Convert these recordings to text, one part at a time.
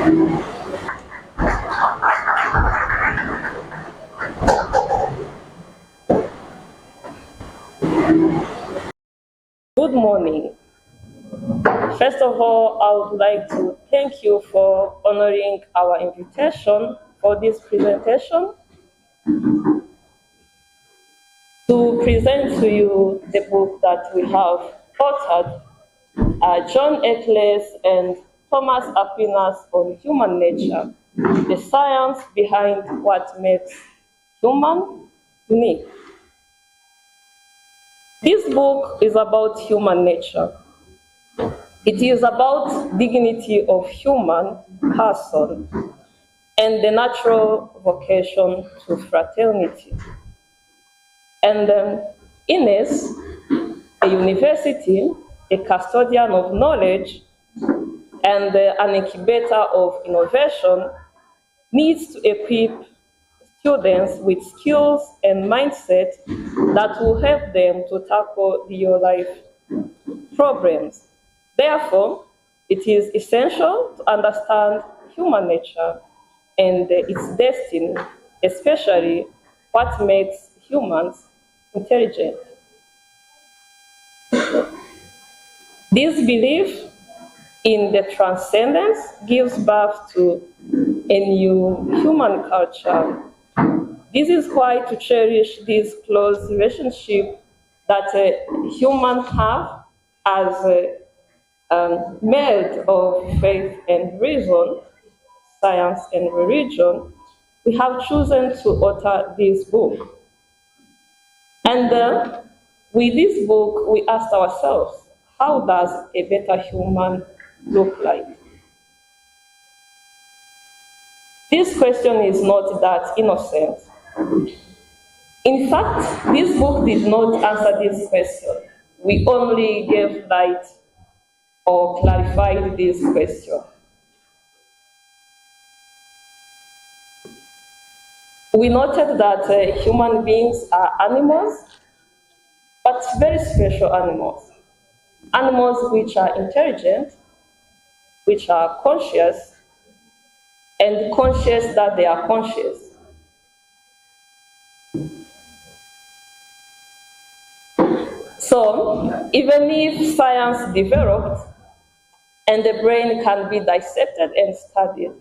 Good morning. First of all, I would like to thank you for honoring our invitation for this presentation to present to you the book that we have authored, John Eccles and Thomas Aquinas on Human Nature, the science behind what makes human unique. This book is about human nature. It is about dignity of human person and the natural vocation to fraternity. And Ines, a university, a custodian of knowledge, and an incubator of innovation, needs to equip students with skills and mindset that will help them to tackle real life problems. Therefore, it is essential to understand human nature and its destiny, especially what makes humans intelligent. This belief in the transcendence gives birth to a new human culture. This is why to cherish this close relationship that humans have as a meld of faith and reason, science and religion, we have chosen to author this book. And with this book, we asked ourselves, how does a better human look like? This question is not that innocent. In fact, this book did not answer this question. We only gave light or clarified this question. We noted that human beings are animals, but very special animals. Animals which are intelligent, which are conscious, and conscious that they are conscious. So, even if science developed and the brain can be dissected and studied,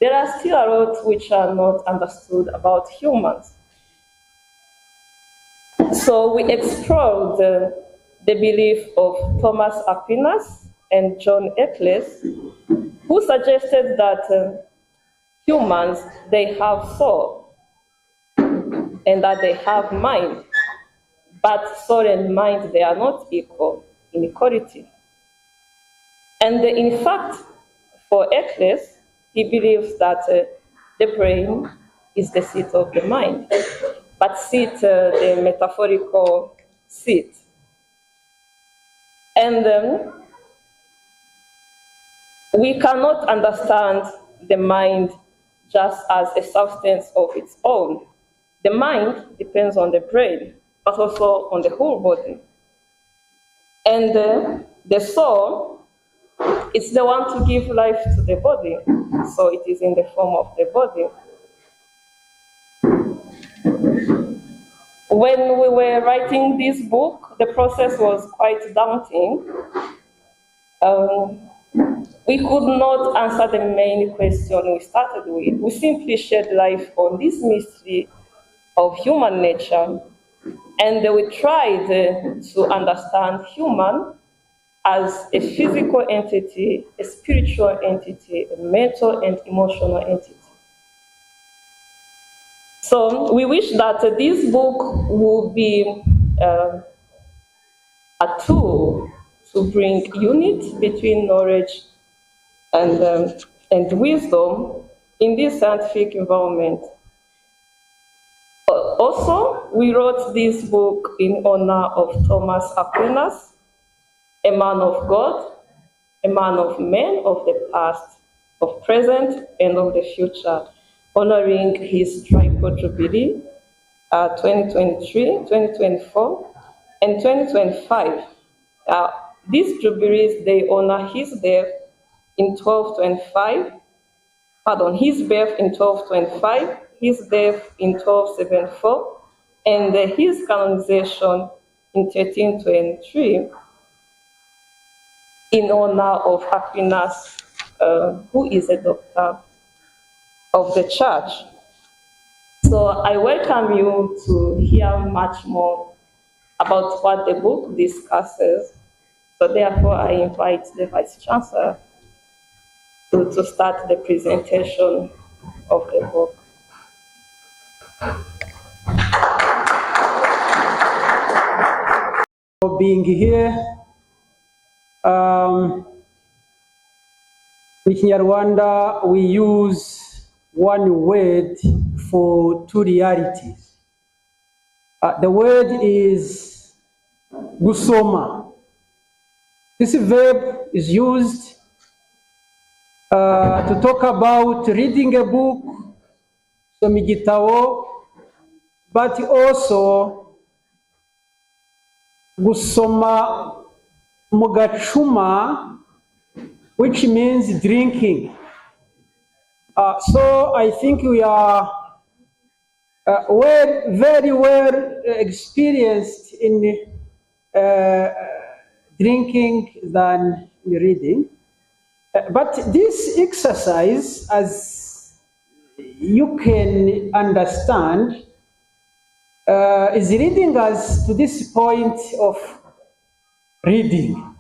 there are still a lot which are not understood about humans. So we explored the belief of Thomas Aquinas and John Eccles, who suggested that humans, they have soul and that they have mind, but soul and mind, they are not equal in equality. And in fact, for Eccles, he believes that the brain is the seat of the mind, but seat, the metaphorical seat. And we cannot understand the mind just as a substance of its own. The mind depends on the brain, but also on the whole body. And the soul is the one to give life to the body, so it is in the form of the body. When we were writing this book, the process was quite daunting. We could not answer the main question we started with. We simply shed light on this mystery of human nature, and we tried to understand human as a physical entity, a spiritual entity, a mental and emotional entity. So we wish that this book will be a tool to bring unity between knowledge and wisdom in this scientific environment. Also, we wrote this book in honor of Thomas Aquinas, a man of God, a man of men of the past, of present, and of the future, honoring his triple jubilee, 2023, 2024, and 2025. These jubilees, they honor his death in 1225 his birth in 1225, his death in 1274, and his canonization in 1323 in honor of Aquinas, who is a doctor of the church. So I welcome you to hear much more about what the book discusses. So therefore, I invite the Vice Chancellor to start the presentation of the book. For being here, in Kinyarwanda, we use one word for two realities. The word is gusoma. This verb is used to talk about reading a book, somigitao, but also gusoma mugachuma, which means drinking. So I think we are very well experienced in drinking than in reading. But this exercise, as you can understand, is leading us to this point of reading.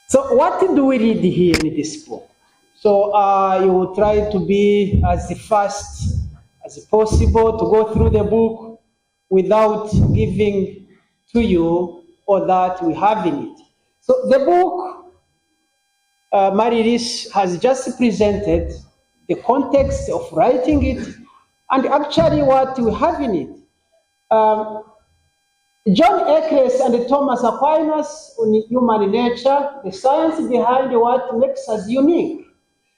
So what do we read here in this book? So you will try to be as fast as possible to go through the book without giving to you all that we have in it. So the book, Marilis has just presented the context of writing it and actually what we have in it. John Eccles and Thomas Aquinas on human nature, the science behind what makes us unique.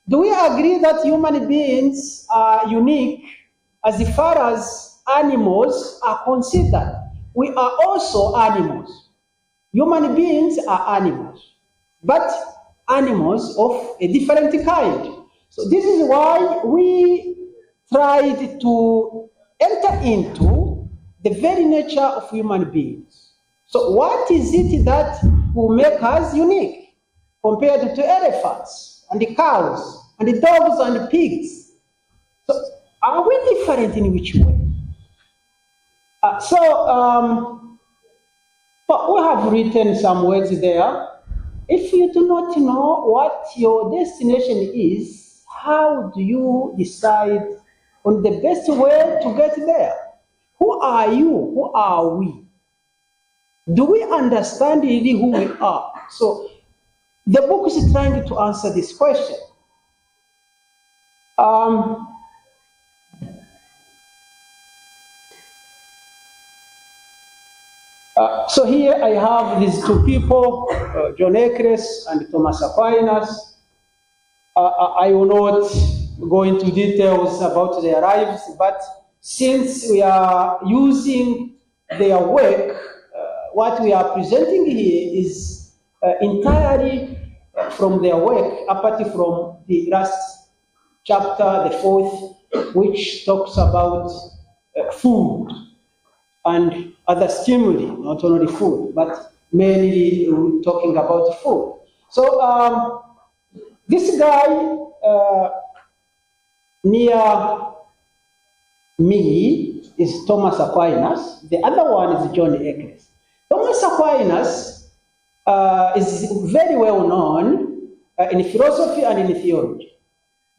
Do we agree that human beings are unique as far as animals are considered? We are also animals. Human beings are animals, but animals of a different kind. So this is why we tried to enter into the very nature of human beings. So what is it that will make us unique compared to elephants and the cows and the dogs and the pigs? So are we different in which way? But we have written some words there. If you do not know what your destination is, how do you decide on the best way to get there? Who are you? Who are we? Do we understand really who we are? So the book is trying to answer this question. So here I have these two people, John Eccles and Thomas Aquinas. I will not go into details about their lives, but since we are using their work, what we are presenting here is entirely from their work, apart from the last chapter, the fourth, which talks about food and other stimuli, not only food, but mainly talking about food. So this guy near me is Thomas Aquinas. The other one is John Eccles. Thomas Aquinas is very well known in philosophy and in theology.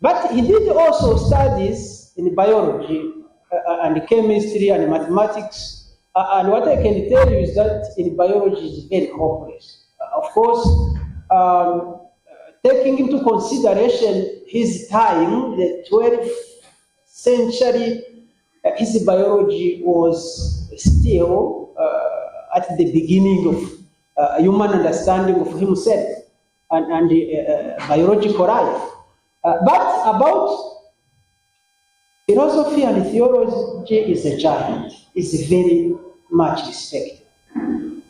But he did also studies in biology and chemistry and mathematics. And what I can tell you is that in biology is very hopeless. Of course, taking into consideration his time, the 12th century, his biology was still at the beginning of human understanding of himself and biological life. But about philosophy and theology is a giant, is very much respected.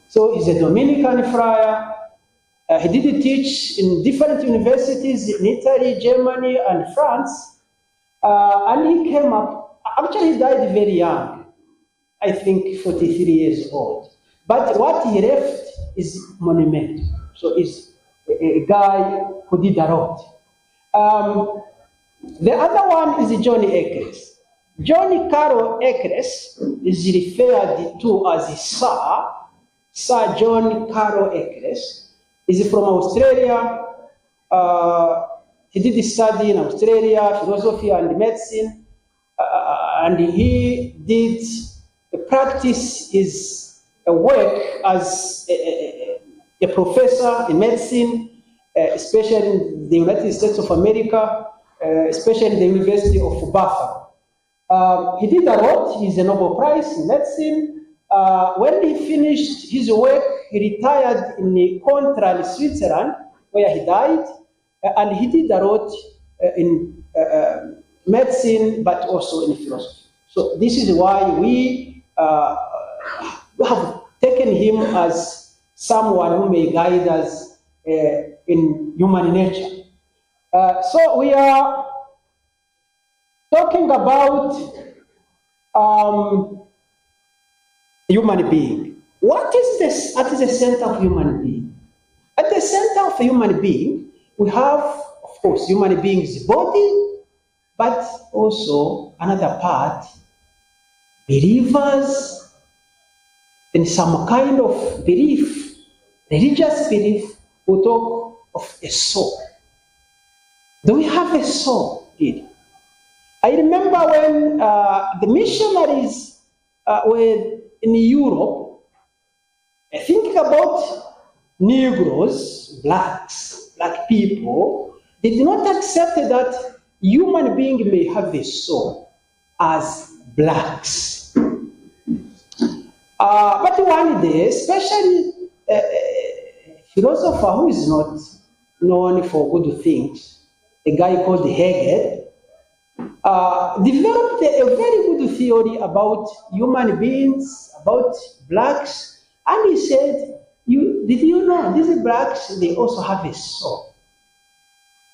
So he's a Dominican friar, He did teach in different universities in Italy, Germany, and France. And he came up, actually he died very young, I think 43 years old. But what he left is monumental. So he's a guy who did a lot. The other one is John Eccles. John Carroll Eccles is referred to as Sir John Carroll Eccles. He's from Australia. He did study in Australia, philosophy and medicine, and he did practice his work as a professor in medicine, especially in the United States of America, especially in the University of Buffalo. He did a lot. He's a Nobel Prize in medicine. When he finished his work, he retired in Contran, Switzerland, where he died, and he did a lot in medicine, but also in philosophy. So this is why we have taken him as someone who may guide us in human nature. So we are talking about human being. What is this at the center of human being? At the center of human being, we have, of course, human being's body, but also another part, believers in some kind of belief, religious belief. We talk of a soul. Do we have a soul? Really? I remember when the missionaries were in Europe, thinking about Negroes, black people, they did not accept that human being may have a soul as blacks. But one day, especially a philosopher who is not known for good things, a guy called Hegel, developed a very good theory about human beings, about blacks, and he said, did you know these blacks, they also have a soul?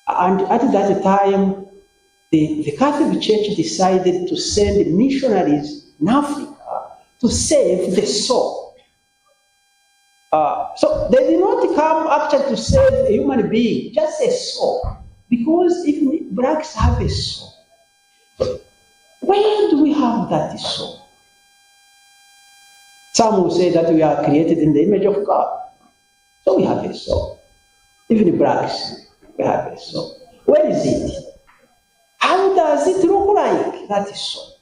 And at that time, the Catholic Church decided to send missionaries in Africa to save the soul. So they did not come actually to save a human being, just a soul, because even blacks have a soul. Where do we have that soul? Some will say that we are created in the image of God. So we have a soul. Even blacks, we have a soul. Where is it? How does it look like, that soul?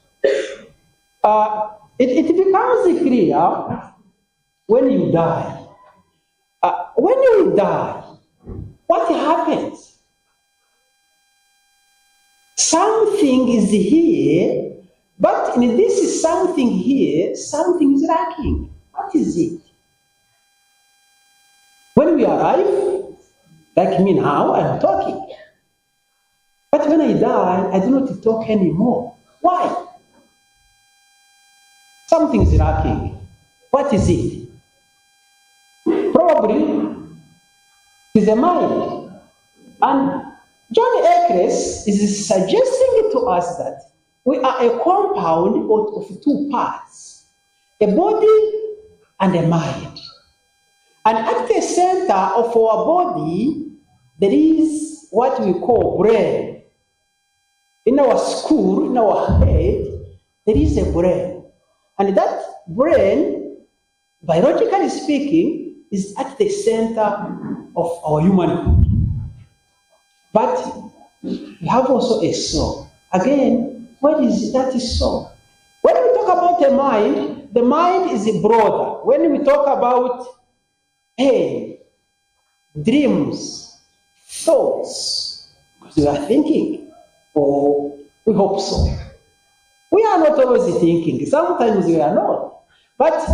It becomes clear when you die. When you die, what happens? Something is here, but in this something here, something is lacking. What is it? When we arrive, like me now, I'm talking. But when I die, I do not talk anymore. Why? Something is lacking. What is it? Probably it's the mind. And John Eccles is suggesting to us that we are a compound of two parts, a body and a mind. And at the center of our body, there is what we call brain. In our skull, in our head, there is a brain. And that brain, biologically speaking, is at the center of our humanhood. But we have also a soul. Again, what is that soul? When we talk about the mind is broader. When we talk about pain, dreams, thoughts, because we are thinking, or we hope so. We are not always thinking. Sometimes we are not. But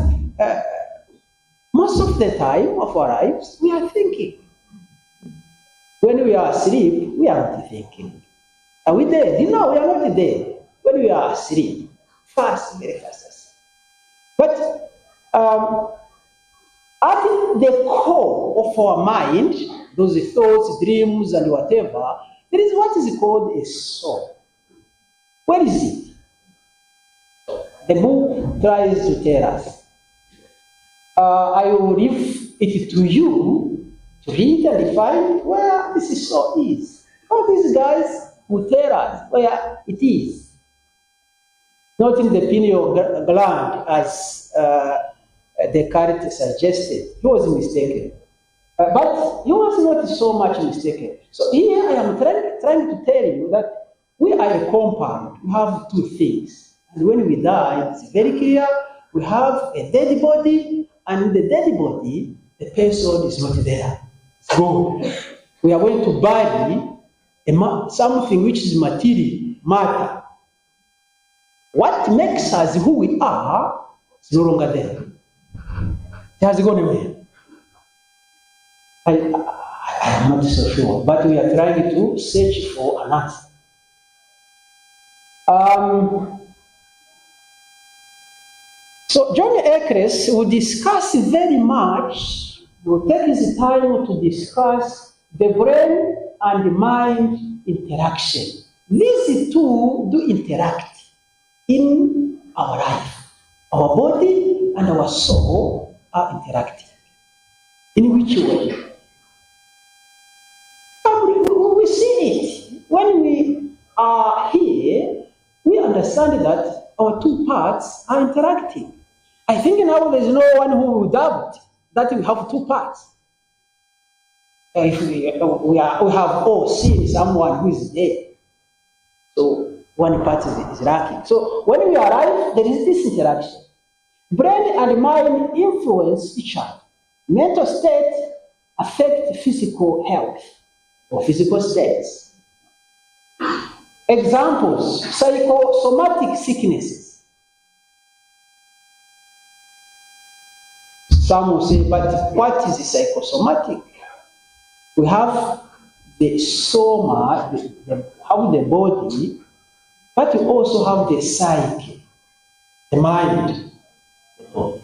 most of the time of our lives, we are thinking. When we are asleep, we are not thinking. Are we dead? No, we are not dead. When we are asleep, very fast asleep. But At the core of our mind, those thoughts, dreams, and whatever, there is what is called a soul. Where is it? The book tries to tell us. I will leave it to you to read and define where this soul is. All these guys will tell us where it is. Not in the pineal gland, as Descartes suggested. He was mistaken. But he was not so much mistaken. So here I am trying to tell you that we are a compound. We have two things. And when we die, it's very clear, we have a dead body, and in the dead body, the person is not there. It's gone. We are going to bury something which is material, matter. What makes us who we are is no longer there. It has gone away. I am not so sure, but we are trying to search for an answer. So John Eccles will discuss very much, will take his time to discuss the brain and the mind interaction. These two do interact in our life. Our body and our soul are interacting. In which way? We see it. When we are here, we understand that our two parts are interacting. I think now there is no one who will doubt that we have two parts. If we have all seen someone who is dead, so one part is lacking. So when we arrive, there is this interaction. Brain and mind influence each other. Mental states affect physical health or physical states. Examples: psychosomatic sicknesses. Some will say, but what is psychosomatic? We have the soma, have the body, but we also have the psyche, the mind, the body.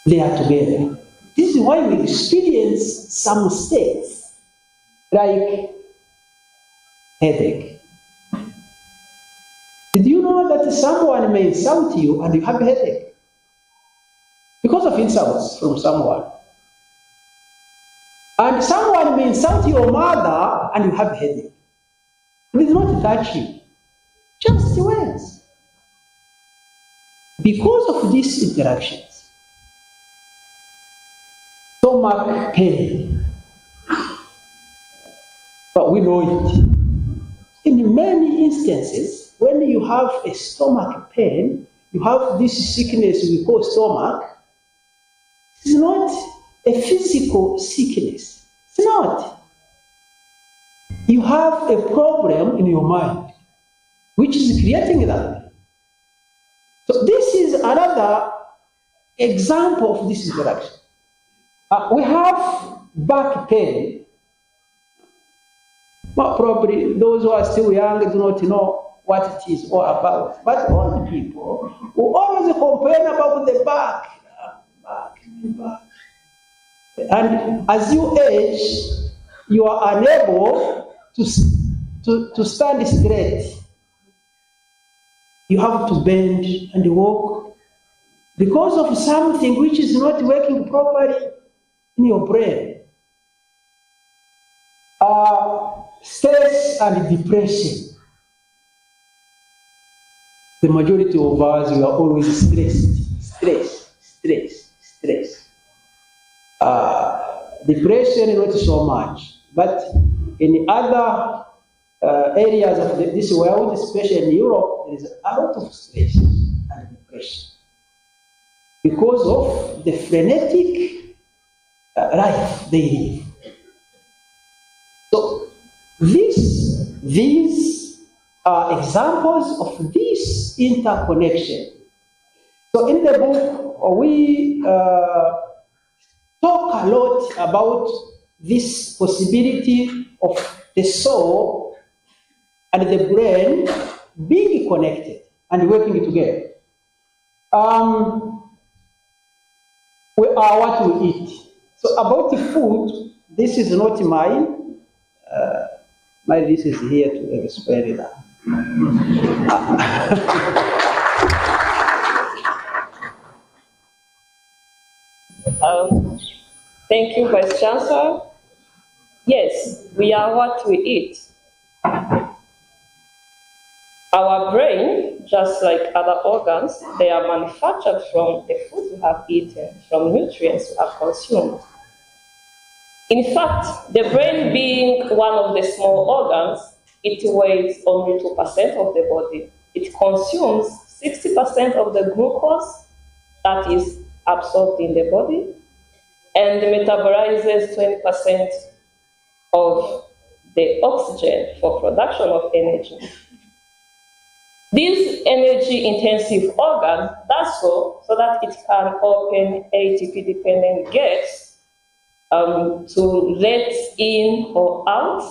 They are together. This is why we experience some states, like headache. Did you know that someone may insult you and you have a headache? Because of insults from someone. And someone may insult your mother and you have a headache. It is not touching, just words. Because of these interactions, stomach pain, but we know it. In many instances, when you have a stomach pain, you have this sickness we call stomach. It's not a physical sickness. It's not. You have a problem in your mind, which is creating that. So this is another example of this interaction. We have back pain. Well, probably those who are still young do not know what it is all about. But old people who always complain about the back. And as you age, you are unable to stand straight. You have to bend and walk because of something which is not working properly in your brain. Stress and depression. The majority of us, we are always stressed. Depression, not so much, but in other areas of this world, especially in Europe, there is a lot of stress and depression because of the frenetic life they live. So these are examples of this interconnection. So in the book, we talk a lot about this possibility of the soul and the brain being connected and working together. we are what we eat. So about the food, this is not mine. My list is here to explain that. Thank you, Vice Chancellor. Yes, we are what we eat. Our brain, just like other organs, they are manufactured from the food we have eaten, from nutrients we have consumed. In fact, the brain being one of the small organs, it weighs only 2% of the body. It consumes 60% of the glucose that is absorbed in the body and metabolizes 20% of the oxygen for production of energy. This energy-intensive organ does so that it can open ATP-dependent gates to let in or out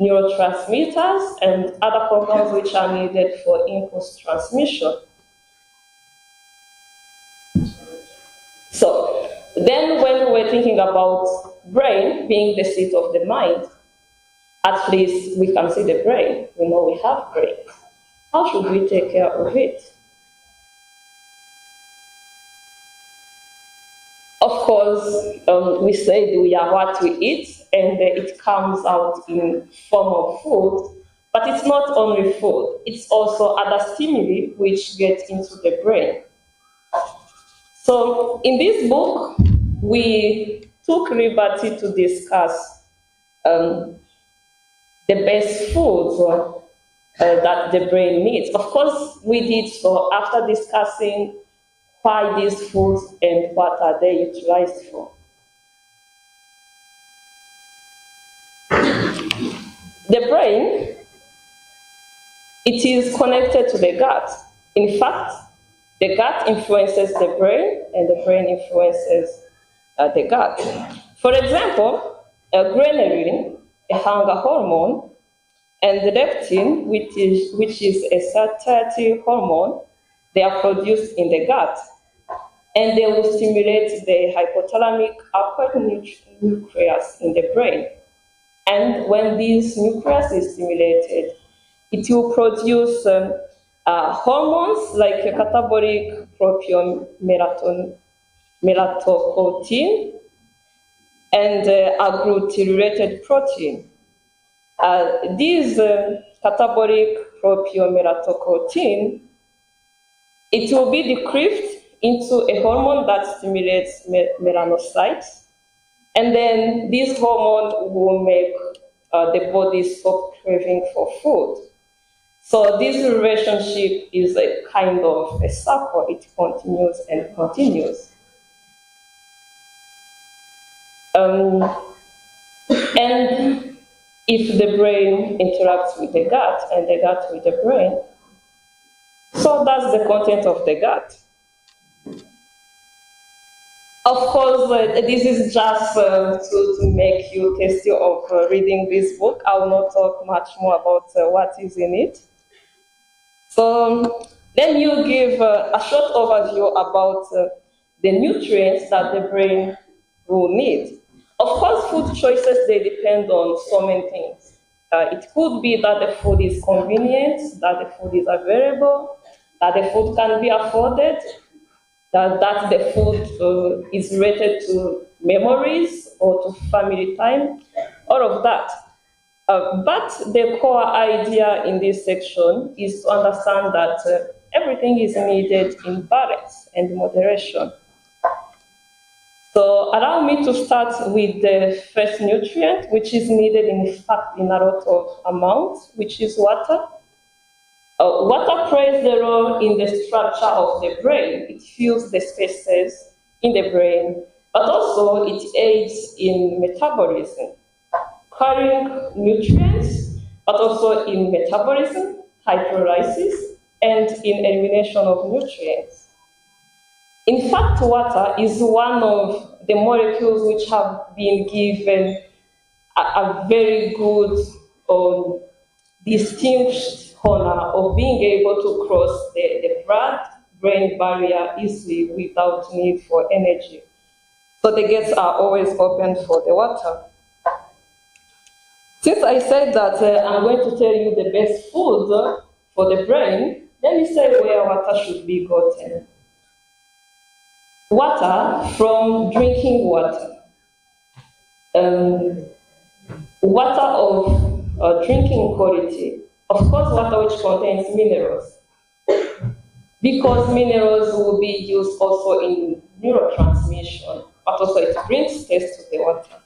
neurotransmitters and other compounds which are needed for impulse transmission. So then when we're thinking about brain being the seat of the mind, at least we can see the brain. We know we have brain. How should we take care of it? Of course, we said we are what we eat, and it comes out in form of food, but it's not only food, it's also other stimuli which get into the brain. So in this book, we took liberty to discuss the best foods that the brain needs. Of course, we did so after discussing why these foods and what are they utilized for. The brain, it is connected to the gut. In fact, the gut influences the brain, and the brain influences the gut. For example, ghrelin, a hunger hormone, and the leptin, which is a satiety hormone, they are produced in the gut, and they will stimulate the hypothalamic upward nucleus in the brain. And when this nucleus is stimulated, it will produce hormones like catabolic propion melatocotin and agglutinated protein. These catabolic propionmelatocotin, it will be decreased into a hormone that stimulates melanocytes, and then this hormone will make the body stop craving for food. So this relationship is a kind of a circle. It continues and continues. And if the brain interacts with the gut and the gut with the brain, so that's the content of the gut. Of course, this is just to make you tasty of reading this book. I will not talk much more about what is in it. So let me give a short overview about the nutrients that the brain will need. Of course, food choices, they depend on so many things. It could be that the food is convenient, that the food is available, that the food can be afforded, that the food is related to memories or to family time, all of that. But the core idea in this section is to understand that everything is needed in balance and moderation. So allow me to start with the first nutrient, which is needed in fact in a lot of amounts, which is water. Water plays the role in the structure of the brain. It fills the spaces in the brain, but also it aids in metabolism, carrying nutrients, but also in metabolism, hydrolysis, and in elimination of nutrients. In fact, water is one of the molecules which have been given a very good distinct honor of being able to cross the blood-brain barrier easily without need for energy. So the gates are always open for the water. Since I said that I'm going to tell you the best food for the brain, let me say where water should be gotten. Water from drinking water. Water of drinking quality. Of course, water which contains minerals, because minerals will be used also in neurotransmission, but also it brings taste to the water.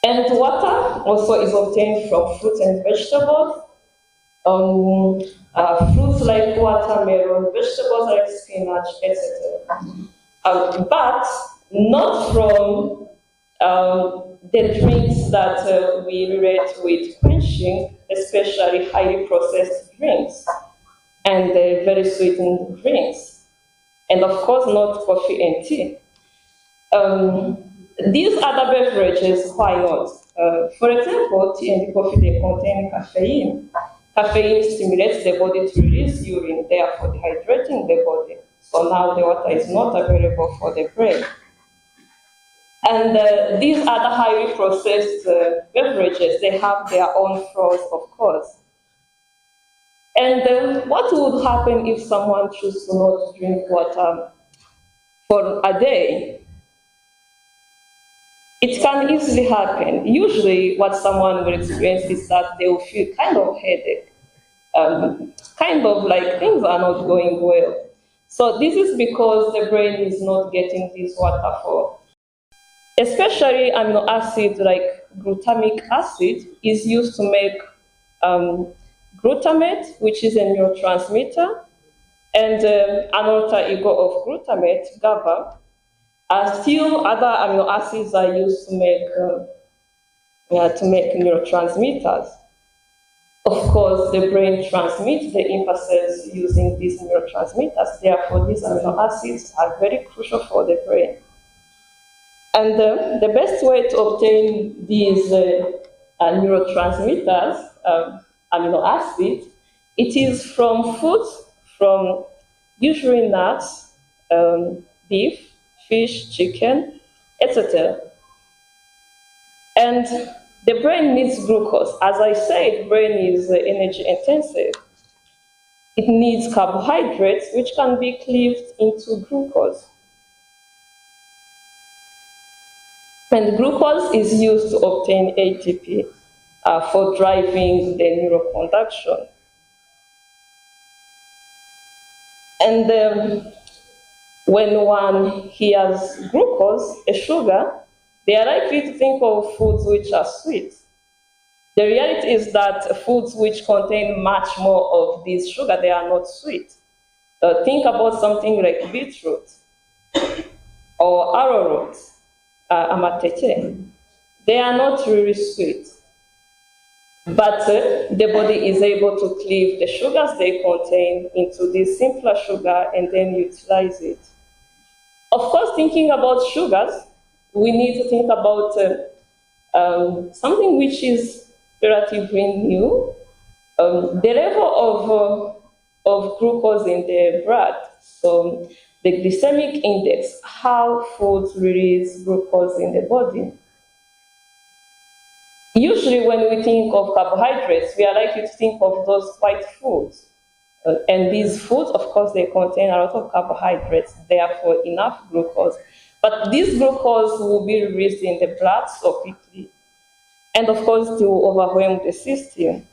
And water also is obtained from fruits and vegetables. Fruits like watermelon, vegetables like spinach, etc. But not from the drinks that we relate with quenching, especially highly processed drinks and very sweetened drinks. And of course, not coffee and tea. These other beverages, why not? For example, tea and coffee, they contain caffeine. Caffeine stimulates the body to release urine, therefore dehydrating the body. So now the water is not available for the brain. And these other highly processed beverages, they have their own flaws, of course. And what would happen if someone chooses to not drink water for a day? It can easily happen. Usually what someone will experience is that they will feel kind of headache, kind of like things are not going well. So this is because the brain is not getting this water for. Especially amino acid like glutamic acid is used to make glutamate, which is a neurotransmitter, and an alter ego of glutamate, GABA. Still, other amino acids are used to make neurotransmitters. Of course, the brain transmits the impulses using these neurotransmitters. Therefore, these amino acids are very crucial for the brain. And the best way to obtain these neurotransmitters, amino acids, it is from foods, from usually nuts, beef, fish, chicken, etc. And the brain needs glucose. As I said, brain is energy intensive. It needs carbohydrates, which can be cleaved into glucose. And glucose is used to obtain ATP for driving the neuroconduction. And when one hears glucose, a sugar, they are likely to think of foods which are sweet. The reality is that foods which contain much more of this sugar, they are not sweet. Think about something like beetroot or arrowroot, amatete. They are not really sweet. But the body is able to cleave the sugars they contain into this simpler sugar and then utilize it. Of course, thinking about sugars, we need to think about something which is relatively new, the level of glucose in the blood. So the glycemic index, how foods release glucose in the body. Usually when we think of carbohydrates, we are likely to think of those white foods. And these foods, of course, they contain a lot of carbohydrates, therefore enough glucose. But this glucose will be released in the blood so quickly. And of course, to overwhelm the system.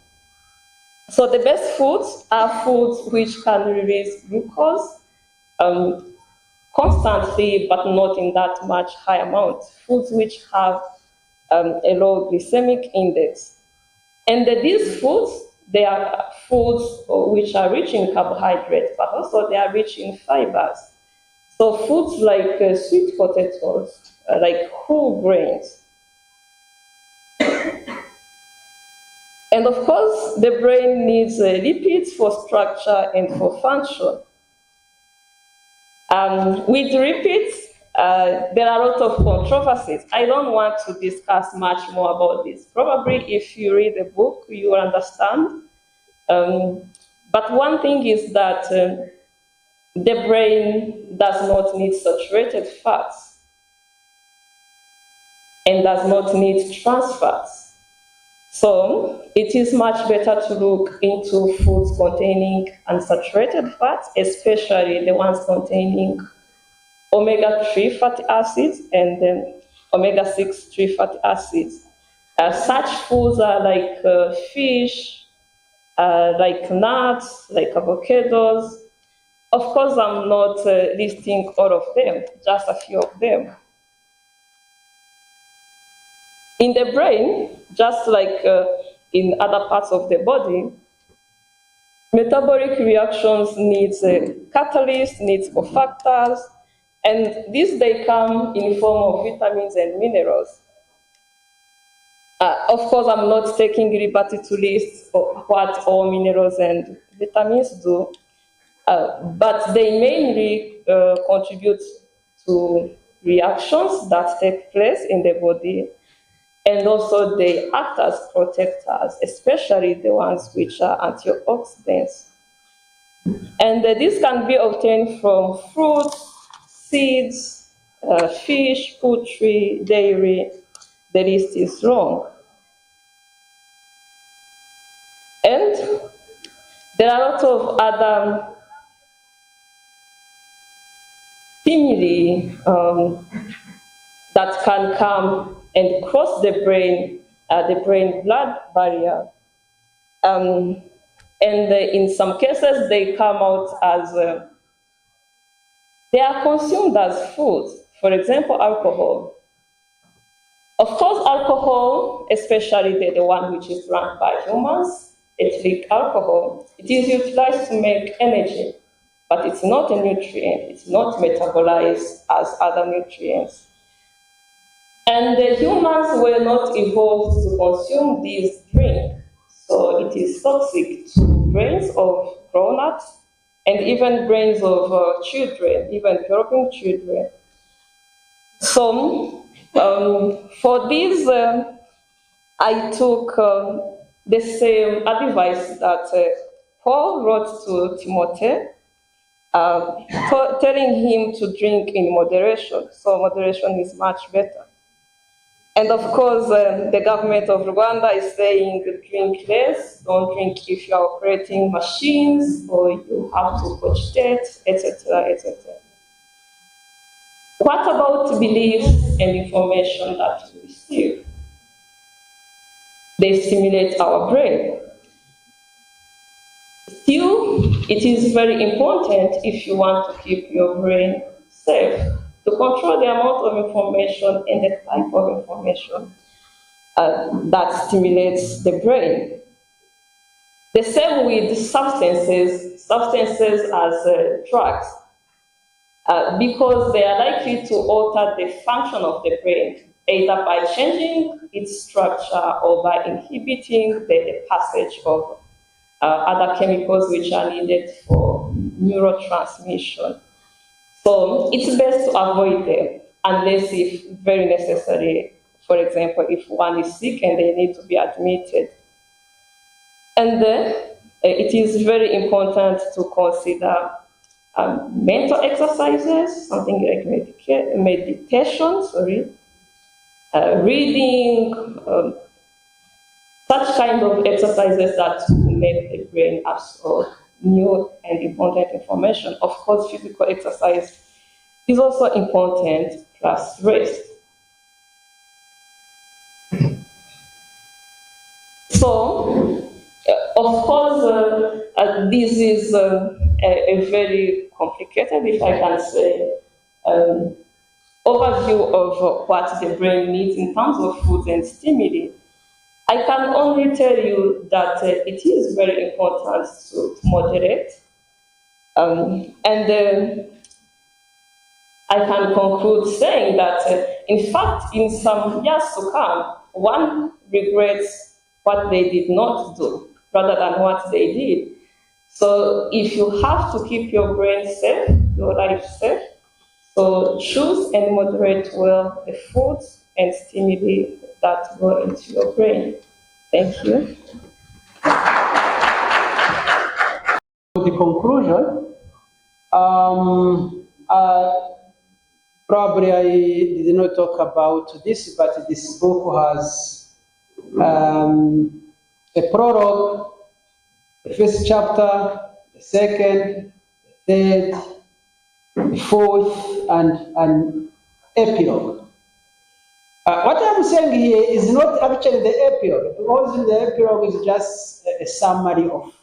So the best foods are foods which can release glucose constantly, but not in that much high amount. Foods which have a low glycemic index. And these foods, they are foods which are rich in carbohydrates, but also they are rich in fibers. So foods like sweet potatoes, like whole grains. And of course, the brain needs lipids for structure and for function. With lipids, there are a lot of controversies. I don't want to discuss much more about this. Probably if you read the book, you will understand. But one thing is that the brain does not need saturated fats. and does not need trans fats. So it is much better to look into foods containing unsaturated fats, especially the ones containing omega-3 fatty acids and then omega-6 fatty acids. Such foods are like fish, like nuts, like avocados. Of course, I'm not listing all of them, just a few of them. In the brain, just like in other parts of the body, metabolic reactions needs catalysts, needs cofactors, and these they come in form of vitamins and minerals. Of course, I'm not taking liberty to list what all minerals and vitamins do, but they mainly contribute to reactions that take place in the body, and also they act as protectors, especially the ones which are antioxidants. And this can be obtained from fruits, seeds, fish, poultry, dairy. The list is long. And there are a lot of other stimuli that can come and cross the brain-blood barrier. And in some cases, they come out as, they are consumed as food. For example, alcohol. Of course, alcohol, especially the one which is drunk by humans, ethylic alcohol, it is utilized to make energy, but it's not a nutrient. It's not metabolized as other nutrients. And the humans were not evolved to consume this drink, so it is toxic to brains of grown-ups and even brains of children, even developing children. So for this, I took the same advice that Paul wrote to Timothy, telling him to drink in moderation. So moderation is much better. And of course, the government of Rwanda is saying drink less, don't drink if you are operating machines or you have to cogitate, etc., etc. What about beliefs and information that we receive? They stimulate our brain. Still, it is very important if you want to keep your brain safe to control the amount of information and the type of information that stimulates the brain. The same with substances as drugs, because they are likely to alter the function of the brain, either by changing its structure or by inhibiting the passage of other chemicals which are needed for neurotransmission. So it's best to avoid them unless if very necessary. For example, if one is sick and they need to be admitted. And then it is very important to consider mental exercises, something like meditation, reading, such kind of exercises that make the brain absorb new and important information. Of course, physical exercise is also important, plus rest. So, of course, this is a very complicated, if I can say, overview of what the brain needs in terms of food and stimuli. I can only tell you that it is very important to moderate. And I can conclude saying that, in fact, in some years to come, one regrets what they did not do rather than what they did. So if you have to keep your brain safe, your life safe, so choose and moderate well the foods and stimuli that go into your brain. Thank you. The conclusion, Probably I did not talk about this, but this book has a prologue, the first chapter, the second, the third, the fourth, and an epilogue. What I'm saying here is not actually the epilogue, because the epilogue is just a summary of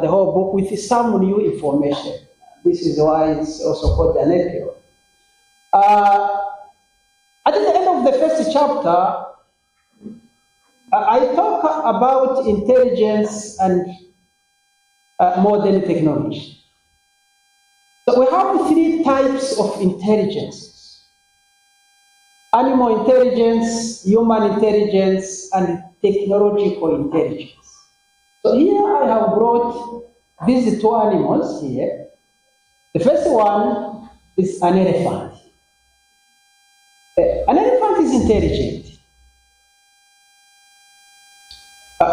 the whole book with some new information. This is why it's also called an epilogue. At the end of the first chapter, I talk about intelligence and modern technology. So we have three types of intelligences: animal intelligence, human intelligence, and technological intelligence. So here I have brought these two animals here. The first one is an elephant. An elephant is intelligent.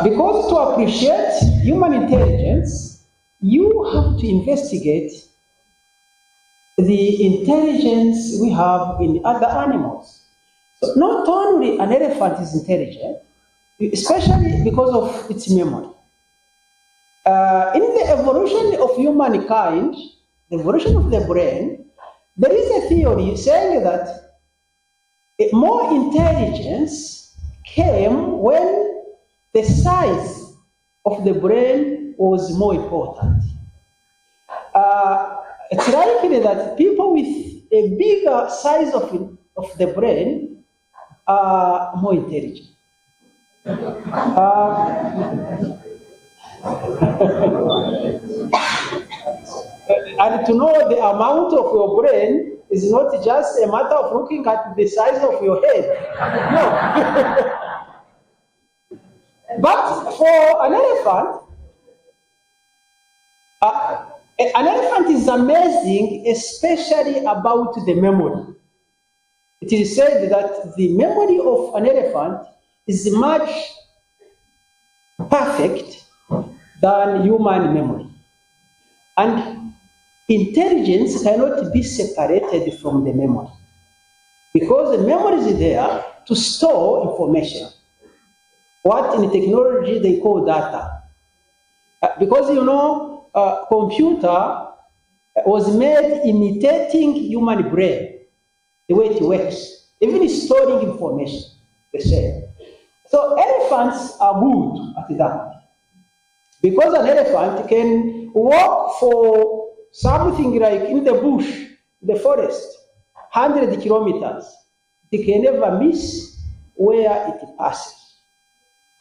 Because to appreciate human intelligence, you have to investigate the intelligence we have in other animals. So not only an elephant is intelligent, especially because of its memory. In the evolution of humankind, the evolution of the brain, there is a theory saying that more intelligence came when the size of the brain was more important. It's likely that people with a bigger size of the brain are more intelligent. And to know the amount of your brain is not just a matter of looking at the size of your head. No. But for an elephant is amazing, especially about the memory. It is said that the memory of an elephant is much perfect than human memory. And intelligence cannot be separated from the memory, because the memory is there to store information. What in technology they call data. Because computer was made imitating human brain, the way it works, even storing information, the same. So elephants are good at that. Because an elephant can walk for something like in the bush, the forest, 100 kilometers. They can never miss where it passes.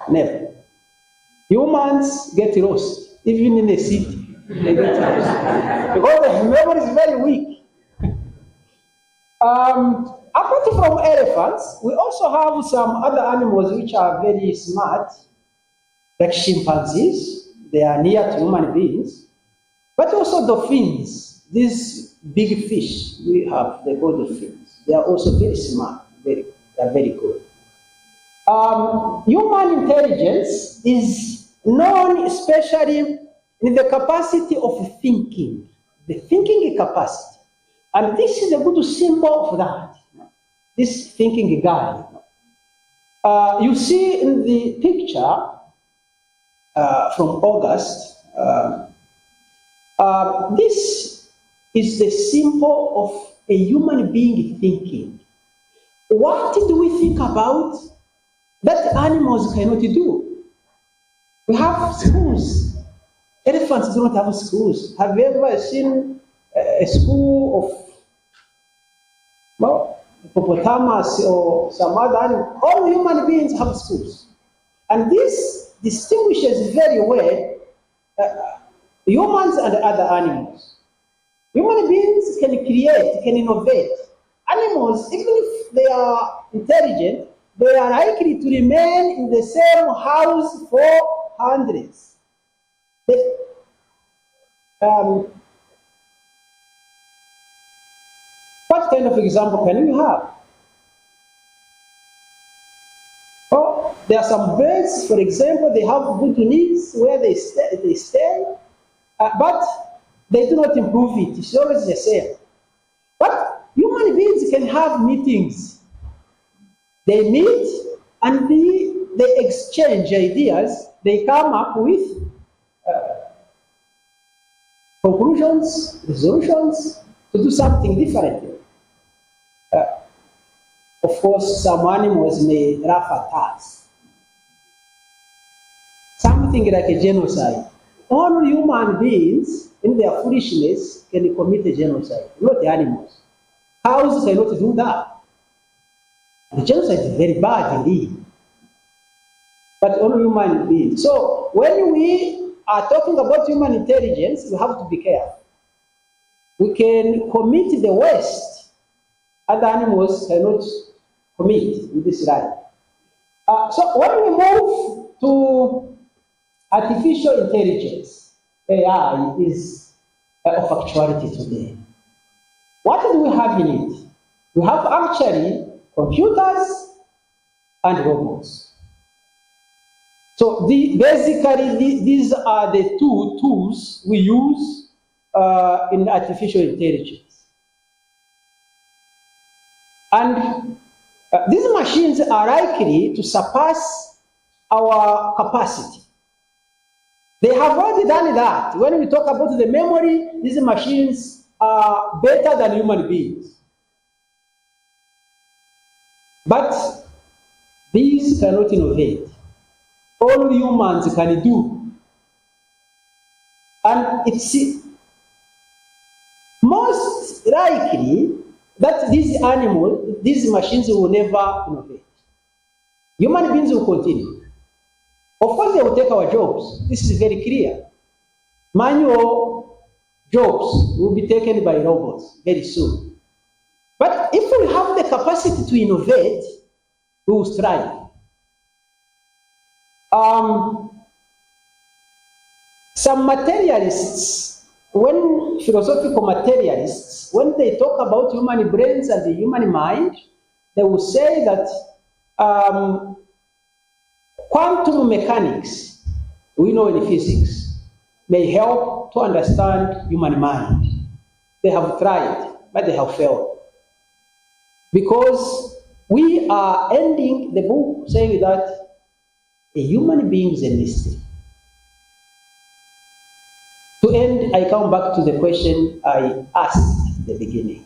Never. Humans get lost, even in the city. They get lost. Because the memory is very weak. Apart from elephants, we also have some other animals which are very smart, like chimpanzees. They are near to human beings. But also dolphins, these big fish we have, they call dolphins. They are also very smart, they are very good. Human intelligence is known especially in the capacity of thinking, the thinking capacity. And this is a good symbol of that, this thinking guy. You see in the picture from August, this is the symbol of a human being thinking. What do we think about that animals cannot do? We have schools. Elephants do not have schools. Have you ever seen a school of, well, hippopotamus or some other animal? All human beings have schools. And this distinguishes very well humans and other animals. Human beings can create, can innovate. Animals, even if they are intelligent, they are likely to remain in the same house for hundreds. What kind of example can you have? Oh, there are some birds, for example, they have good needs where they stay, but they do not improve it. It's always the same. But human beings can have meetings. They meet and they exchange ideas. They come up with conclusions, resolutions to do something differently. Of course, some animals may laugh at us. Something like a genocide. All human beings, in their foolishness, can commit a genocide, not the animals. Cows cannot do that. The genocide is very bad indeed. But only human beings. So when we are talking about human intelligence, we have to be careful. We can commit the worst other animals cannot commit in this life. So when we move to artificial intelligence, AI is of actuality today. What do we have in it? We have actually computers and robots. So basically, these are the two tools we use in artificial intelligence. And these machines are likely to surpass our capacity. They have already done that. When we talk about the memory, these machines are better than human beings. But these cannot innovate. All humans can do. And it's most likely that these machines will never innovate. Human beings will continue. Of course, they will take our jobs. This is very clear. Manual jobs will be taken by robots very soon. But if we have the capacity to innovate, we will strive. Some materialists, philosophical materialists, when they talk about human brains and the human mind, they will say that quantum mechanics, we know in physics, may help to understand human mind. They have tried, but they have failed. Because we are ending the book saying that a human being is a mystery. To end, I come back to the question I asked at the beginning.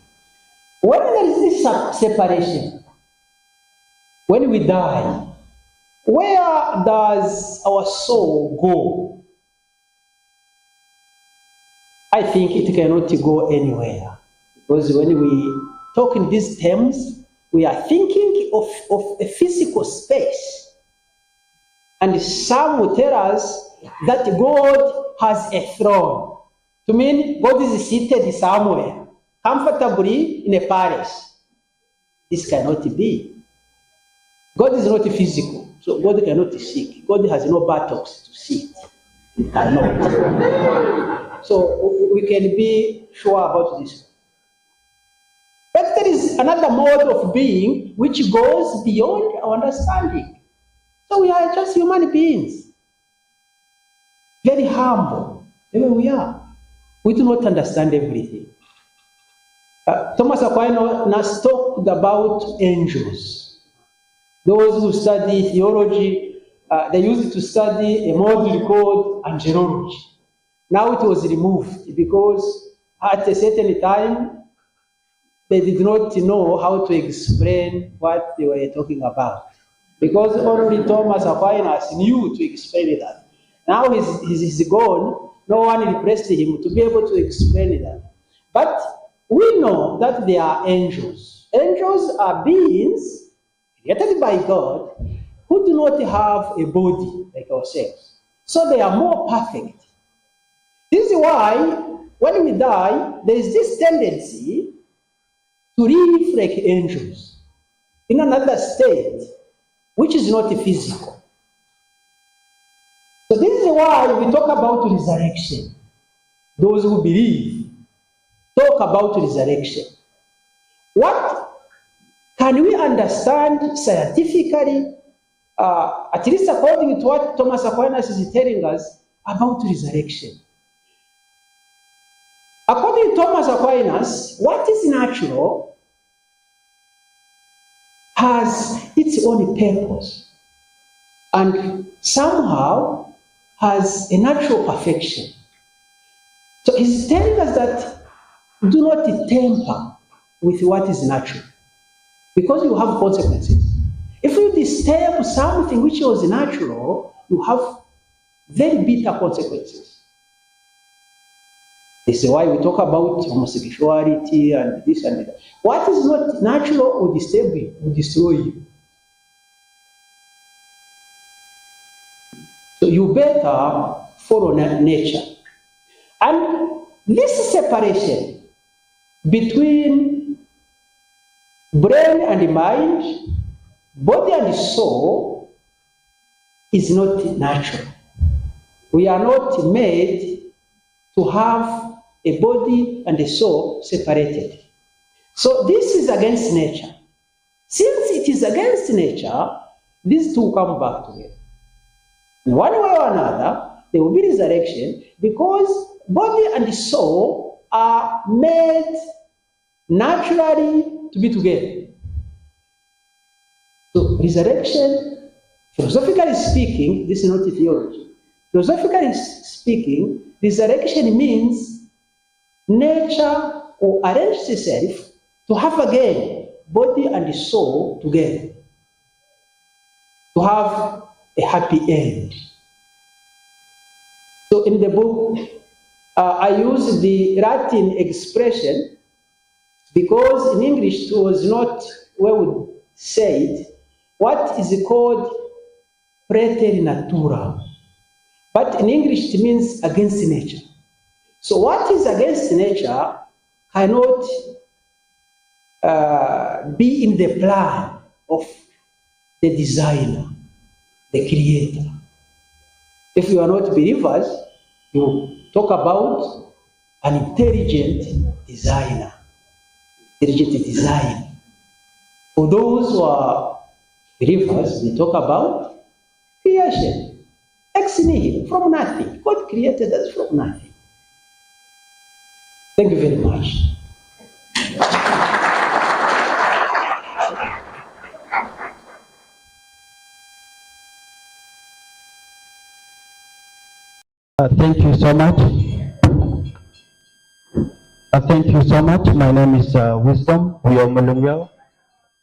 When there is this separation, when we die, where does our soul go? I think it cannot go anywhere. Because when we talk in these terms, we are thinking of a physical space. And some will tell us that God has a throne. To mean God is seated somewhere, comfortably in a palace. This cannot be. God is not physical, so God cannot sit. God has no buttocks to sit. He cannot. So we can be sure about this. But there is another mode of being which goes beyond our understanding. So we are just human beings. Very humble. Here we are. We do not understand everything. Thomas Aquinas talked about angels. Those who study theology, they used to study a module called angelology. Now it was removed because at a certain time, they did not know how to explain what they were talking about. Because only Thomas Aquinas knew to explain that. Now he's gone, no one replaced him to be able to explain that. But we know that they are angels. Angels are beings created by God who do not have a body like ourselves. So they are more perfect. This is why when we die, there is this tendency to live like angels in another state, which is not physical. So this is why we talk about resurrection. Those who believe talk about resurrection. What can we understand scientifically, at least according to what Thomas Aquinas is telling us about resurrection? According to Thomas Aquinas, what is natural has its own purpose and somehow has a natural perfection. So he's telling us that do not tamper with what is natural, because you have consequences. If you disturb something which was natural, you have very bitter consequences. This is why we talk about homosexuality and this and that. What is not natural will disturb you, will destroy you. So you better follow nature. And this separation between brain and mind, body and soul, is not natural. We are not made to have a body and a soul separated. So this is against nature. Since it is against nature, these two come back together. In one way or another, there will be resurrection, because body and soul are made naturally to be together. So resurrection, philosophically speaking, this is not a theology. Philosophically speaking, resurrection means nature will arrange itself to have again body and soul together, to have a happy end. So in the book, I use the Latin expression because in English it was not where we say it, what is called praeter natura. But in English it means against nature. So what is against nature cannot be in the plan of the designer, the creator. If you are not believers, you talk about an intelligent designer, intelligent design. For those who are believers, we talk about creation, ex nihilo, from nothing. God created us from nothing. Thank you very much. Thank you so much. Thank you so much. My name is Wisdom Uyomulungyo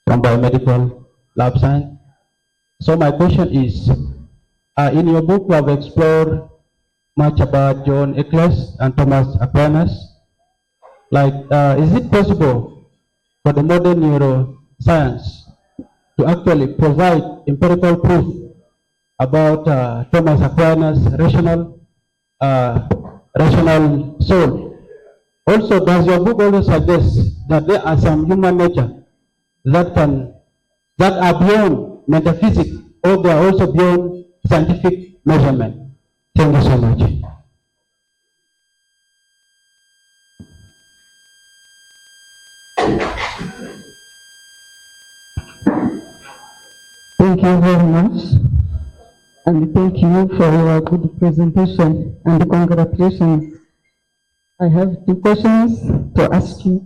from Biomedical Lab Science. So my question is, in your book you have explored much about John Eccles and Thomas Aquinas. Like, is it possible for the modern neuroscience to actually provide empirical proof about Thomas Aquinas' rational soul? Also, does your book also suggest that there are some human nature that are beyond metaphysics, or they are also beyond scientific measurement? Thank you so much. Thank you very much, and thank you for your good presentation, and congratulations. I have two questions to ask you.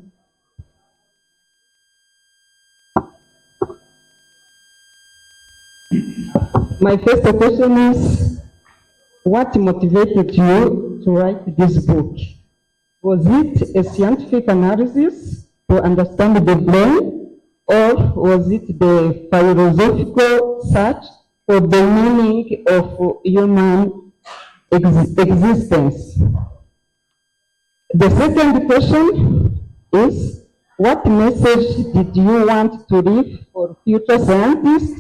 My first question is, what motivated you to write this book? Was it a scientific analysis to understand the brain, or was it the philosophical search for the meaning of human existence? The second question is, what message did you want to leave for future scientists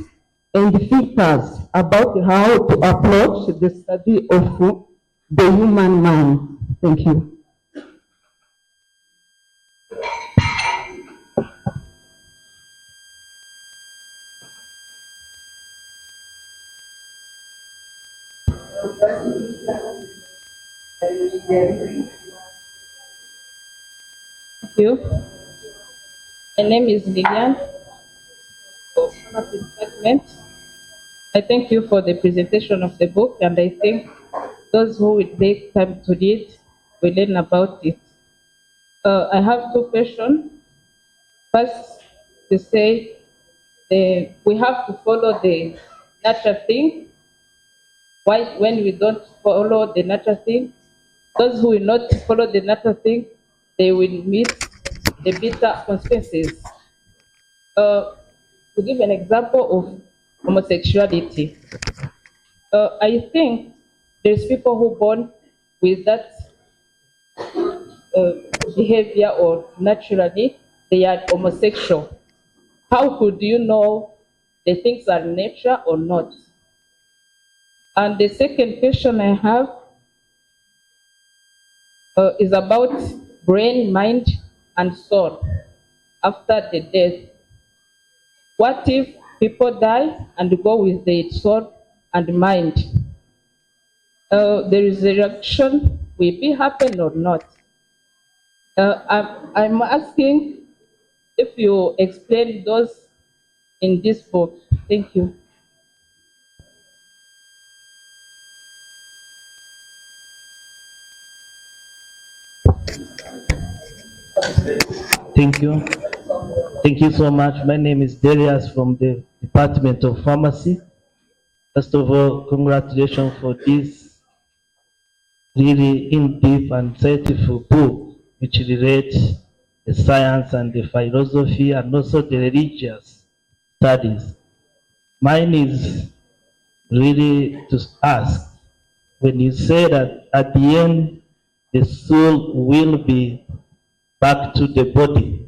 and thinkers about how to approach the study of the human mind? Thank you. Thank you. My name is Lilian of Pharmacy Department. I thank you for the presentation of the book, and I think those who will take time to read will learn about it. I have two questions. First, to say, we have to follow the natural thing. Why, when we don't follow the natural thing, those who will not follow the natural thing, they will meet the bitter consequences. To give an example of homosexuality, I think there's people who born with that behavior, or naturally they are homosexual. How could you know the things are nature or not? And the second question I have is about brain, mind, and soul after the death. What if people die and go with their soul and mind? The resurrection will be happen or not? I'm asking if you explain those in this book. Thank you. Thank you. Thank you so much. My name is Darius from the Department of Pharmacy. First of all, congratulations for this really in-depth and scientific book, which relates the science and the philosophy and also the religious studies. Mine is really to ask, when you say that at the end, the soul will be back to the body,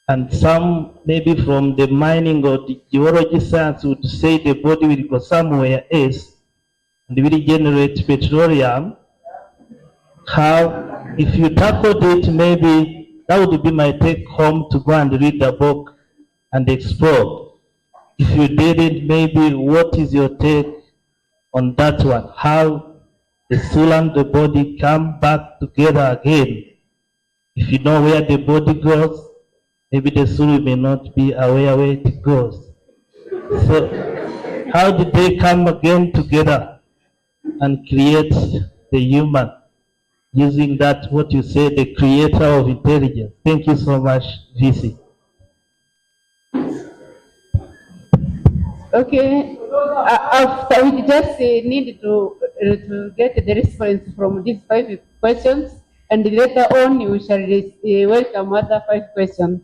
and some maybe from the mining or the geology science would say the body will go somewhere else and will generate petroleum. How, if you tackled it, maybe that would be my take home to go and read the book and explore. If you didn't, maybe what is your take on that one? How the soul and the body come back together again? If you know where the body goes, maybe the soul may not be aware where it goes. So how did they come again together and create the human using that, what you say, the creator of intelligence? Thank you so much, VC. Okay. After we just need to get the response from these 5 questions, and later on we shall welcome other 5 questions.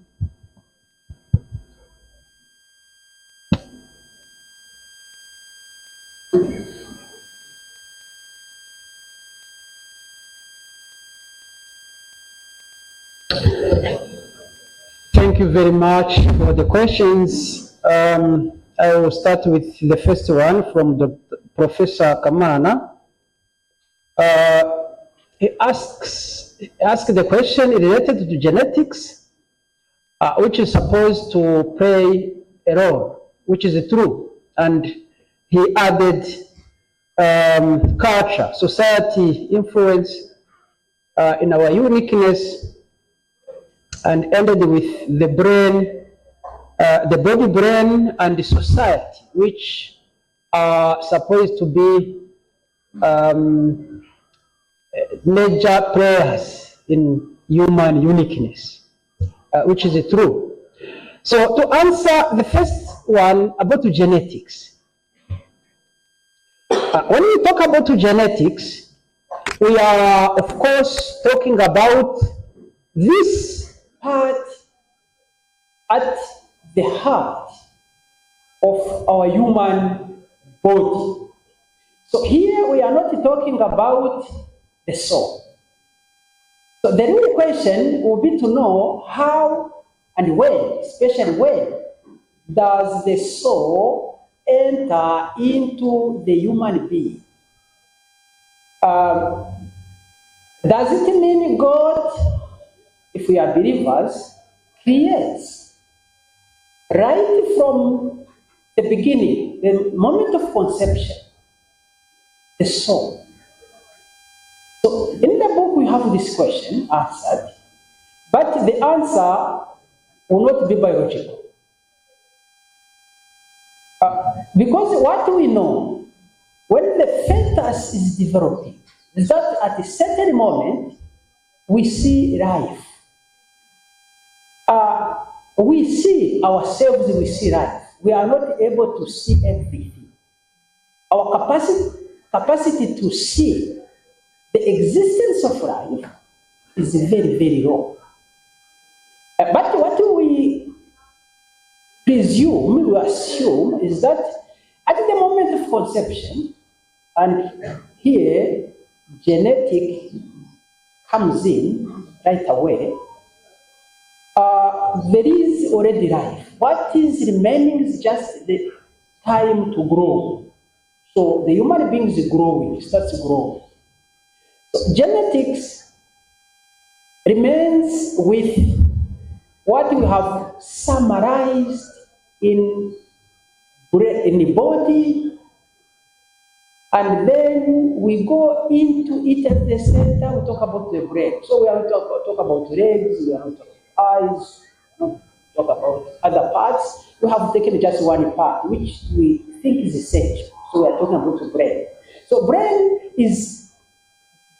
Thank you very much for the questions. I will start with the first one from the Professor Kamana. He asked the question related to genetics, which is supposed to play a role, which is true. And he added culture, society, influence in our uniqueness, and ended with the brain, the body, brain, and the society, which are supposed to be major players in human uniqueness, which is true. So to answer the first one about genetics, when we talk about genetics, we are of course talking about this part at the heart of our human body. So here we are not talking about the soul. So the real question will be to know how and when, especially when, does the soul enter into the human being? Does it mean God, if we are believers, creates right from the beginning, the moment of conception, the soul? So in the book we have this question answered, but the answer will not be biological. Because what we know, when the fetus is developing, is that at a certain moment we see life. we see ourselves, we see life. We are not able to see everything. Our capacity to see the existence of life is very, very low. But what we presume, we assume, is that at the moment of conception, and here genetic comes in right away, there is already life. What is remaining is just the time to grow. So the human being is growing, starts growing. So genetics remains with what we have summarized in the body, and then we go into it at the center. We talk about the brain. So we are talk about legs, we are talking eyes, talk about other parts. We have taken just one part, which we think is essential. So we are talking about the brain. So brain is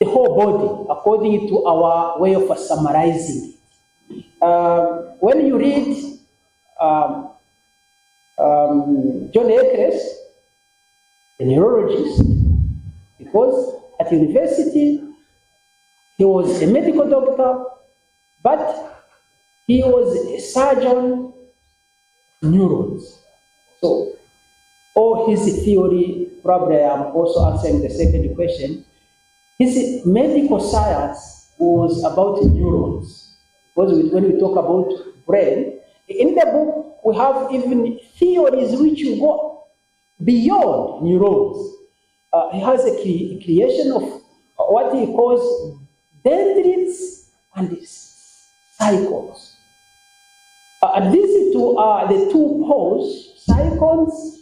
the whole body, according to our way of summarizing it. When you read John Eccles, a neurologist, because at university he was a medical doctor, but he was a surgeon of neurons. So all his theory, probably I'm also answering the second question, his medical science was about neurons. Because when we talk about brain, in the book we have even theories which go beyond neurons. He has a creation of what he calls dendrites and cycles. And these two are the two poles, cycles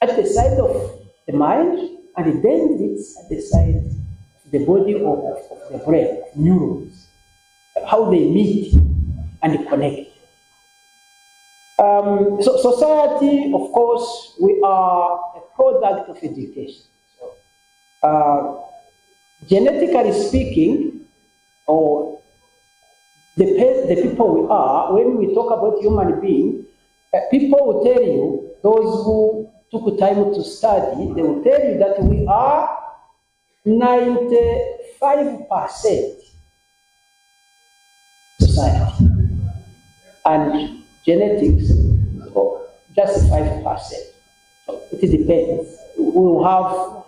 at the side of the mind and the dendrites at the side of the body of the brain, neurons, how they meet and connect. So society, of course, we are a product of education. So, genetically speaking, or the people we are, when we talk about human being, people will tell you, those who took time to study, they will tell you that we are 95% society. And genetics, just 5%. So it depends. We will have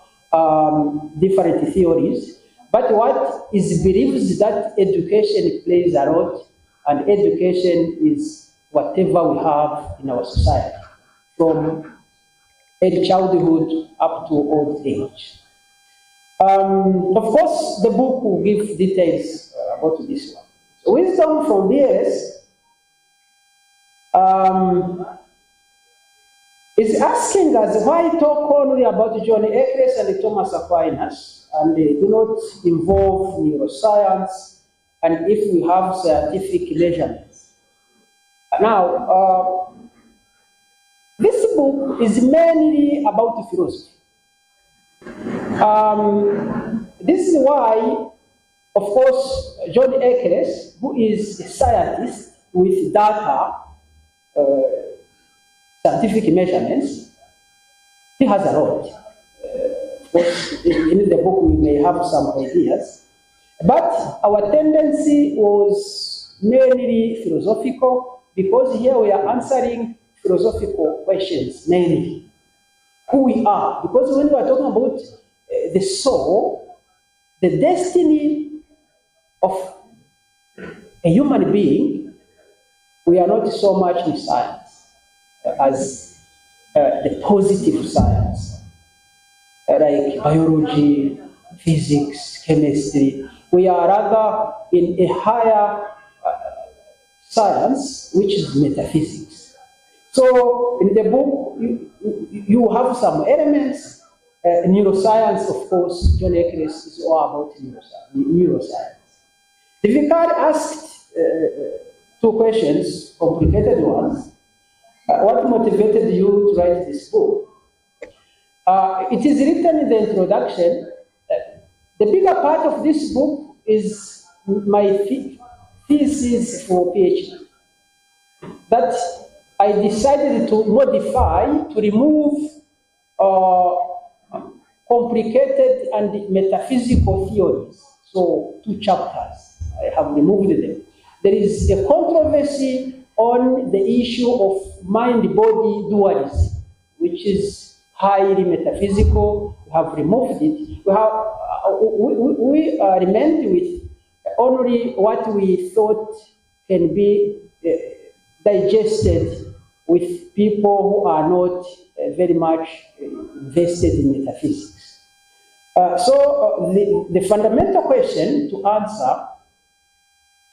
different theories, but what is believed is that education plays a role, and education is whatever we have in our society, from early childhood up to old age. Of course, the book will give details about this one. So wisdom from BS is asking us why talk only about John Eccles and Thomas Aquinas, and they do not involve neuroscience, and if we have scientific measurements. Now, this book is mainly about philosophy. This is why, of course, John Eccles, who is a scientist with data, scientific measurements, he has a lot. Of course, in the book we may have some ideas, but our tendency was mainly philosophical, because here we are answering philosophical questions mainly. Who we are, because when we are talking about the soul, the destiny of a human being, we are not so much in science as the positive science, like biology, physics, chemistry. We are rather in a higher science, which is metaphysics. So in the book, you have some elements. Neuroscience, of course, John Eccles is all about neuroscience. If you can ask two questions, complicated ones, what motivated you to write this book? It is written in the introduction. The bigger part of this book is my thesis for PhD. that I decided to modify to remove complicated and metaphysical theories. So 2 chapters, I have removed them. There is a controversy on the issue of mind-body dualism, which is highly metaphysical. We have removed it. We remained with only what we thought can be digested with people who are not very much invested in metaphysics. So the fundamental question to answer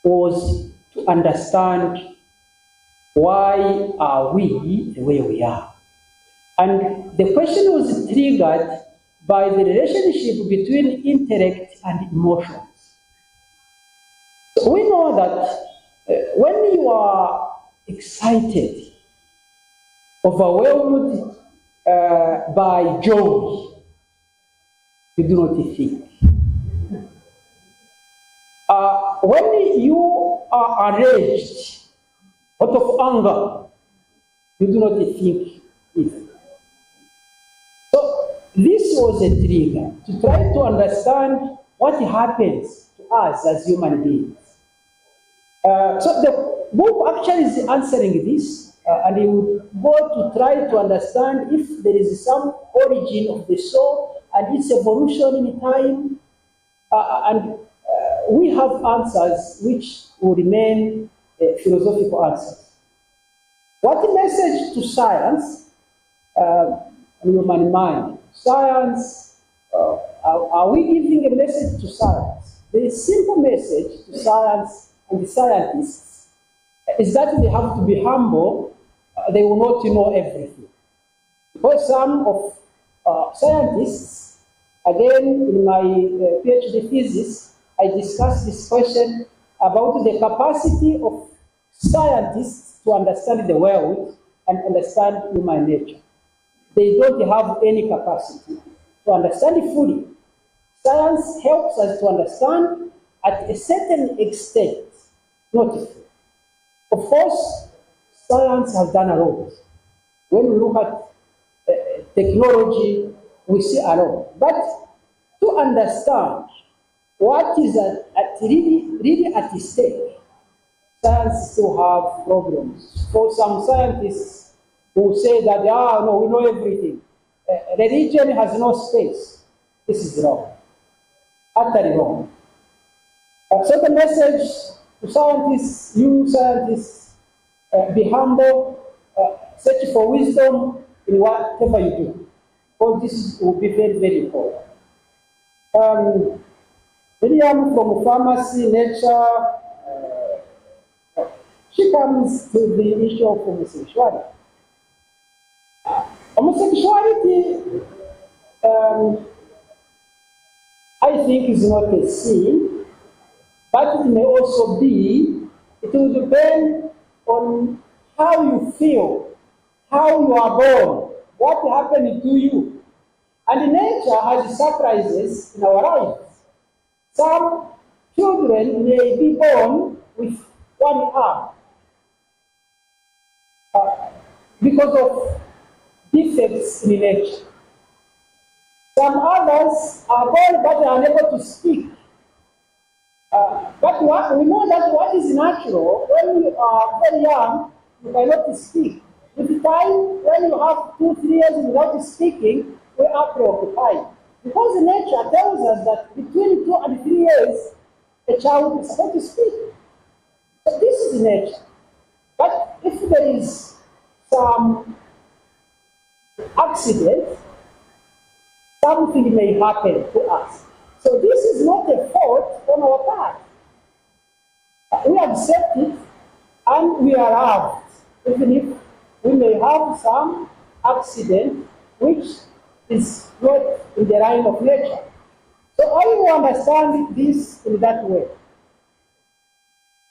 was to understand why are we the way we are. And the question was triggered by the relationship between intellect and emotions. So we know that when you are excited, overwhelmed by joy, you do not think. When you are enraged, out of anger, you do not think either. So this was a trigger to try to understand what happens to us as human beings. So the book actually is answering this, and it would go to try to understand if there is some origin of the soul and its evolution in time, and we have answers which will remain philosophical answers. What message to science, human mind? Science, are we giving a message to science? The simple message to science and the scientists is that they have to be humble. They will not know everything. Because some of scientists, again, in my PhD thesis, I discussed this question about the capacity of scientists to understand the world and understand human nature. They don't have any capacity to understand it fully. Science helps us to understand at a certain extent, not fully. Of course, science has done a lot. When we look at technology, we see a lot. But to understand what is really at stake, science still have problems. For some scientists who say that, no, we know everything. Religion has no space. This is wrong. Utterly wrong. So the message to scientists, you scientists, be humble, search for wisdom in whatever you do. Because this will be very, very important. William from Pharmacy, Nature, she comes to the issue of homosexuality. Homosexuality, I think, is not a sin, but it may also be. It will depend on how you feel, how you are born, what happened to you. And nature has surprises in our lives. Some children may be born with one arm because of defects in nature. Some others are born but are unable to speak. But we know that what is natural, when you are very young, you cannot speak. With time, when you have 2-3 years without speaking, we are preoccupied. Because nature tells us that between 2 and 3 years, a child is supposed to speak. So this is nature. But if there is some accident, something may happen to us. So this is not a fault on our part. We accept it and we are loved, even if we may have some accident which is not in the line of nature. So I will understand this in that way.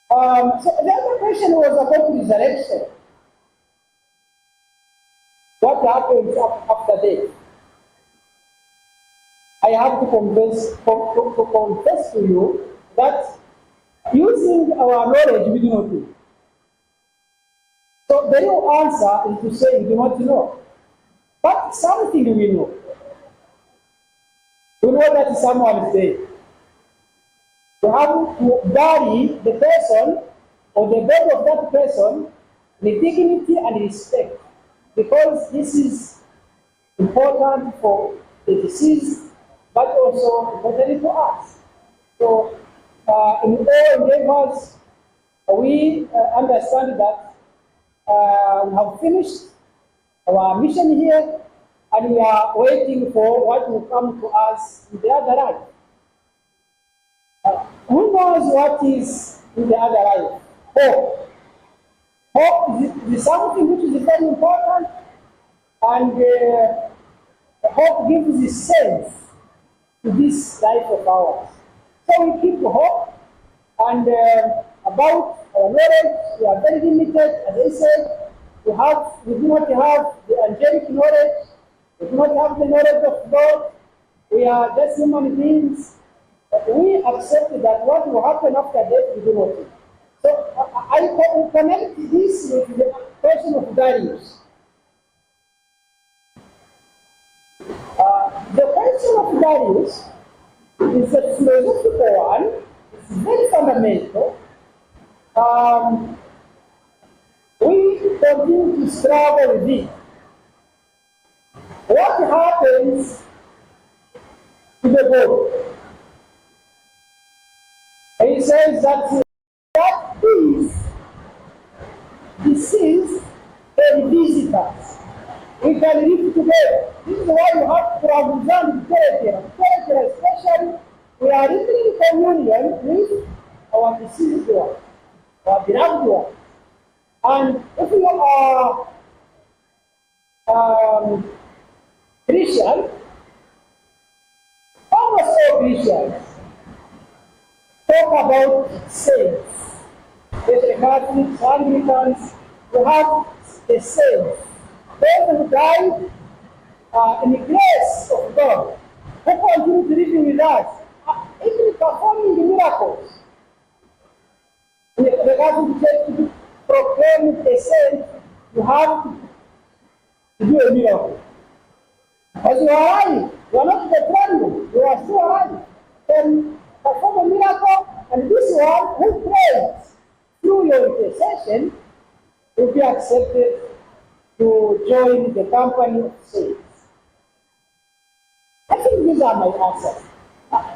So the other question was about resurrection. What happens after death? I have to confess to you that using our knowledge, we do not do. So the real answer is to say we do not know. But something we know. We know that someone is dead. We have to bury the person or the body of that person with dignity and respect, because this is important for the deceased, but also important for us. So, in all endeavors, we understand that we have finished our mission here, and we are waiting for what will come to us in the other life. Who knows what is in the other life? Hope. Hope is something which is very important, and hope gives a sense to this life of ours. So we keep hope, and about our knowledge, we are very limited. As I said, we do not have the angelic knowledge, we do not have the knowledge of God. We are just human beings. But we accept that what will happen after death, we do not know. So I connect this with the question of Darius. The question of Darius is a philosophical one. It's very fundamental. We continue to struggle with it. What happens to the body? He says that what is disease can visit us. We can live together. This is why you have to understand character, especially we are living in communion with our deceased one, our beloved one. And if you are Christian, almost all Christians talk about saints. The Catholics, Anglicans, we have the saints. Those who died in the grace of God, who continue to live with us, even performing miracles. The Catholic Church to proclaim a saint, you have to do a miracle. As you are alive, you are not declaring, you are still alive. Then perform a miracle, and this one who prays through your intercession will be accepted to join the company of saints. I think these are my answers.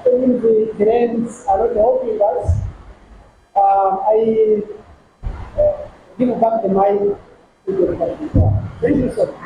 Even the friends are not helping us. I give back the mic to the Thank you so much.